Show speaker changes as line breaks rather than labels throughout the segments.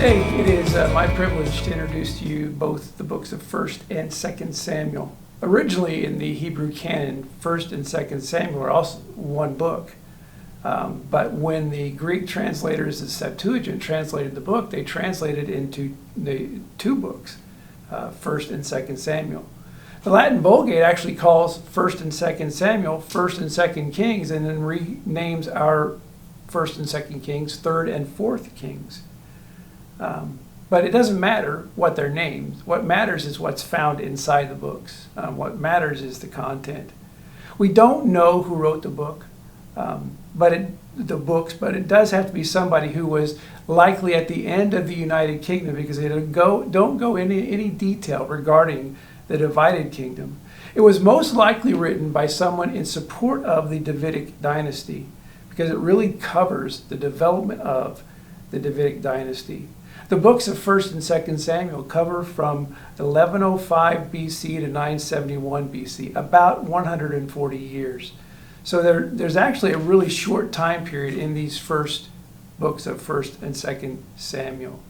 Today, it is my privilege to introduce to you both the books of 1st and 2nd Samuel. Originally in the Hebrew canon, 1st and 2nd Samuel are also one book. But when the Greek translators, the Septuagint, translated the book, they translated into the two books, 1st and 2nd Samuel. The Latin Vulgate actually calls 1st and 2nd Samuel 1st and 2nd Kings, and then renames our 1st and 2nd Kings 3rd and 4th Kings. But it doesn't matter what they're named. What matters is what's found inside the books. What matters is the content. We don't know who wrote the book, but it does have to be somebody who was likely at the end of the United Kingdom, because they don't go into any detail regarding the divided kingdom. It was most likely written by someone in support of the Davidic dynasty, because it really covers the development of the Davidic dynasty. The books of 1st and 2nd Samuel cover from 1105 BC to 971 BC, about 140 years. So there's actually a really short time period in these first books of 1st and 2nd Samuel.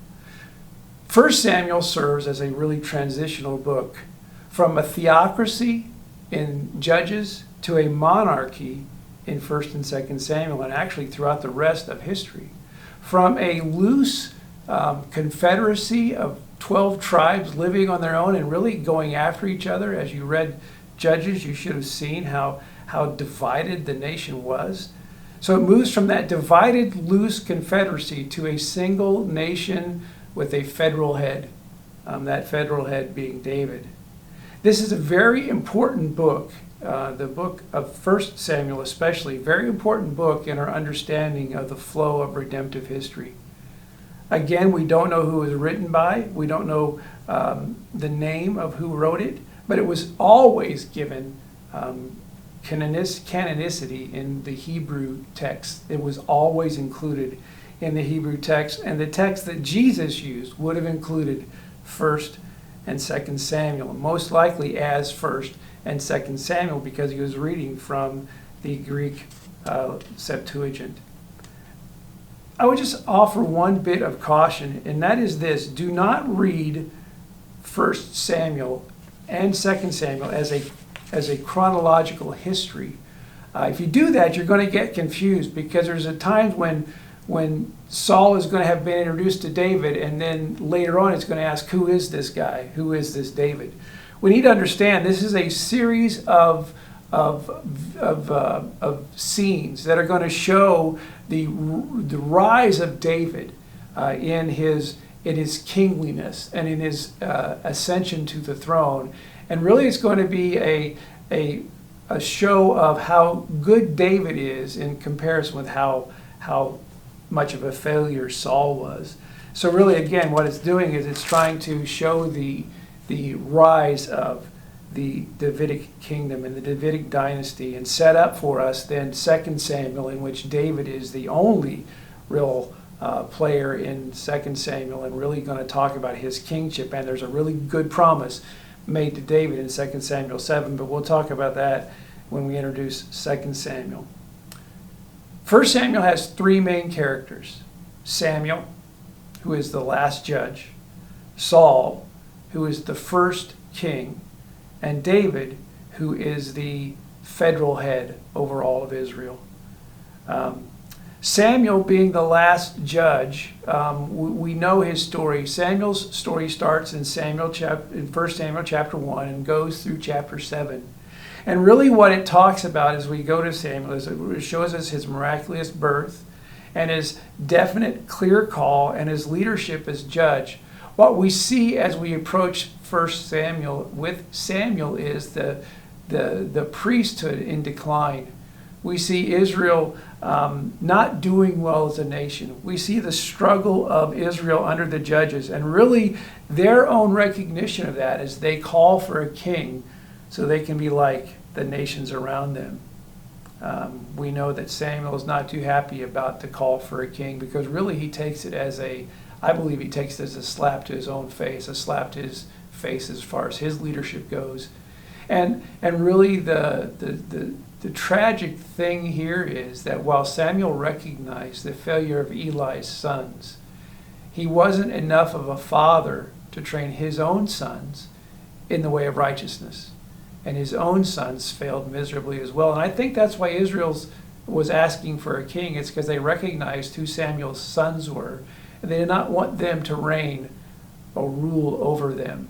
1st Samuel serves as a really transitional book from a theocracy in Judges to a monarchy in 1st and 2nd Samuel, and actually throughout the rest of history. From a loose confederacy of 12 tribes living on their own and really going after each other. As you read Judges, you should have seen how divided the nation was. So it moves from that divided, loose confederacy to a single nation with a federal head, that federal head being David. This is a very important book, the book of 1st Samuel especially, very important book in our understanding of the flow of redemptive history. Again, we don't know who it was written by. We don't know the name of who wrote it, but it was always given canonicity in the Hebrew text. It was always included in the Hebrew text, and the text that Jesus used would have included 1st and 2nd Samuel, most likely as 1st and 2nd Samuel, because he was reading from the Greek Septuagint. I would just offer one bit of caution, and that is this: do not read 1st Samuel and 2nd Samuel as a chronological history. If you do that, you're going to get confused, because there's a time when Saul is going to have been introduced to David, and then later on it's going to ask, who is this guy? Who is this David? We need to understand this is a series of scenes that are going to show the rise of David in his kingliness and in his ascension to the throne. And really it's going to be a show of how good David is in comparison with how much of a failure Saul was. So really, again, what it's doing is it's trying to show the rise of the Davidic kingdom and the Davidic dynasty, and set up for us then 2nd Samuel, in which David is the only real player in 2nd Samuel, and really going to talk about his kingship. And there's a really good promise made to David in 2 Samuel 7, but we'll talk about that when we introduce 2 Samuel. 1 Samuel has three main characters: Samuel, who is the last judge; Saul, who is the first king; and David, who is the federal head over all of Israel. Samuel being the last judge, we know his story. Samuel's story starts in 1 Samuel chapter 1 and goes through chapter 7. And really what it talks about as we go to Samuel is it shows us his miraculous birth and his definite, clear call and his leadership as judge. What we see as we approach 1 Samuel with Samuel is the priesthood in decline. We see Israel not doing well as a nation. We see the struggle of Israel under the judges, and really their own recognition of that as they call for a king so they can be like the nations around them. We know that Samuel is not too happy about the call for a king, because really he takes it as I believe he takes it as a slap to his own face, a slap to his face as far as his leadership goes. And really the tragic thing here is that while Samuel recognized the failure of Eli's sons, He wasn't enough of a father to train his own sons in the way of righteousness. And his own sons failed miserably as well. And I think that's why Israel was asking for a king. It's because they recognized who Samuel's sons were. And they did not want them to reign or rule over them.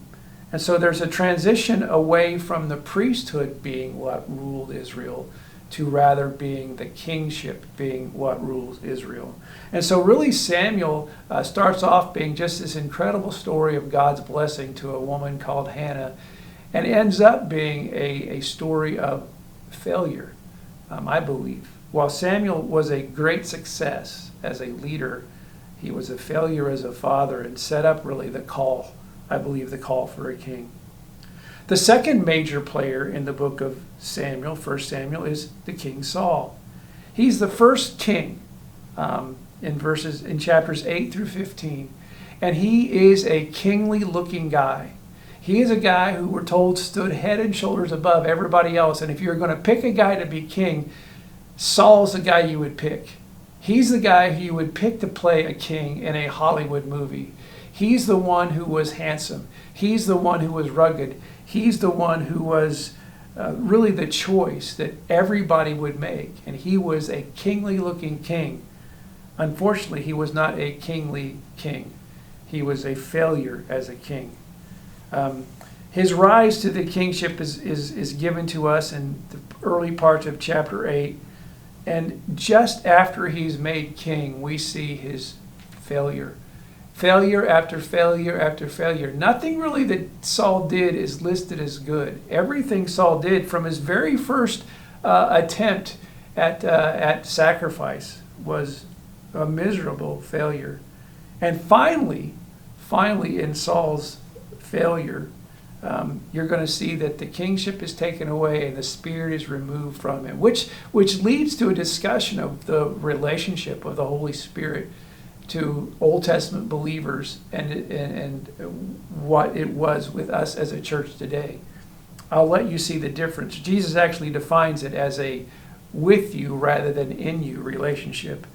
And so there's a transition away from the priesthood being what ruled Israel to rather being the kingship being what rules Israel. And so really Samuel starts off being just this incredible story of God's blessing to a woman called Hannah, and ends up being a story of failure, I believe. While Samuel was a great success as a leader, he was a failure as a father and set up really the call, I believe, the call for a king. The second major player in the book of Samuel, 1 Samuel, is the king Saul. He's the first king in chapters 8 through 15. And he is a kingly looking guy. He is a guy who we're told stood head and shoulders above everybody else. And if you're going to pick a guy to be king, Saul's the guy you would pick. He's the guy who you would pick to play a king in a Hollywood movie. He's the one who was handsome. He's the one who was rugged. He's the one who was really the choice that everybody would make. And he was a kingly looking king. Unfortunately, he was not a kingly king. He was a failure as a king. His rise to the kingship is given to us in the early parts of chapter 8. And just after he's made king, we see his failure. Failure after failure after failure. Nothing really that Saul did is listed as good. Everything Saul did from his very first attempt at sacrifice was a miserable failure. And finally in Saul's failure, you're going to see that the kingship is taken away and the spirit is removed from him, which leads to a discussion of the relationship of the Holy Spirit to Old Testament believers and what it was with us as a church today. I'll let you see the difference. Jesus actually defines it as a with you rather than in you relationship.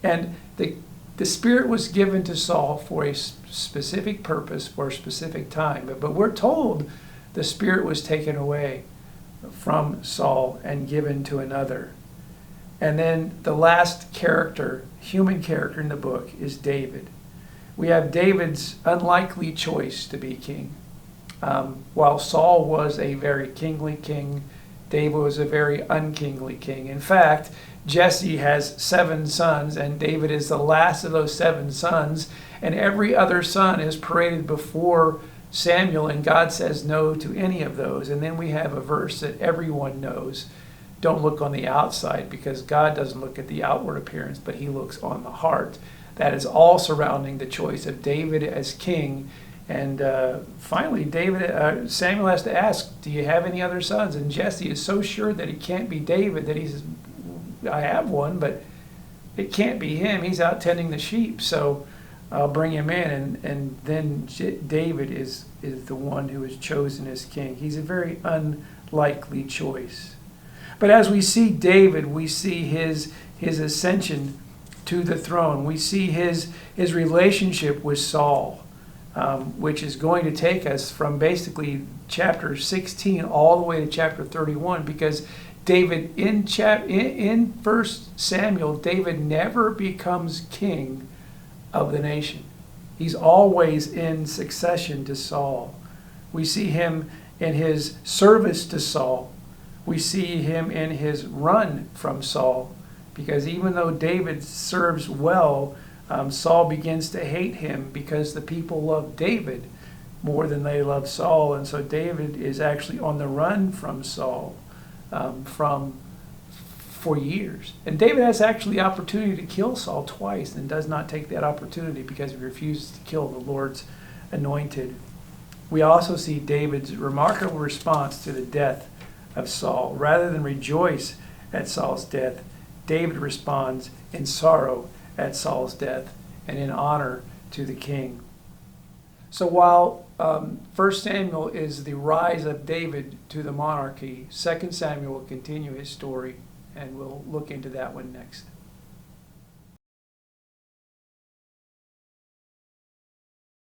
And the Spirit was given to Saul for a specific purpose, for a specific time. But we're told the Spirit was taken away from Saul and given to another. And then the last character, human character in the book, is David. We have David's unlikely choice to be king. While Saul was a very kingly king, David was a very unkingly king. In fact, Jesse has 7 sons, and David is the last of those 7 sons, and every other son is paraded before Samuel, and God says no to any of those. And then we have a verse that everyone knows: don't look on the outside, because God doesn't look at the outward appearance, but he looks on the heart. That is all surrounding the choice of David as king. And finally, Samuel has to ask, do you have any other sons? And Jesse is so sure that it can't be David that he says, I have one, but it can't be him. He's out tending the sheep, so I'll bring him in. And then David is the one who is chosen as king. He's a very unlikely choice. But as we see David, we see his ascension to the throne. We see his relationship with Saul, which is going to take us from basically chapter 16 all the way to chapter 31, because David, in 1 Samuel, David never becomes king of the nation. He's always in succession to Saul. We see him in his service to Saul. We see him in his run from Saul, because even though David serves well, Saul begins to hate him because the people love David more than they love Saul. And so David is actually on the run from Saul for years. And David has actually the opportunity to kill Saul twice and does not take that opportunity because he refuses to kill the Lord's anointed. We also see David's remarkable response to the death of Saul. Rather than rejoice at Saul's death, David responds in sorrow at Saul's death and in honor to the king. So while 1 Samuel is the rise of David to the monarchy, 2 Samuel will continue his story, and we'll look into that one next.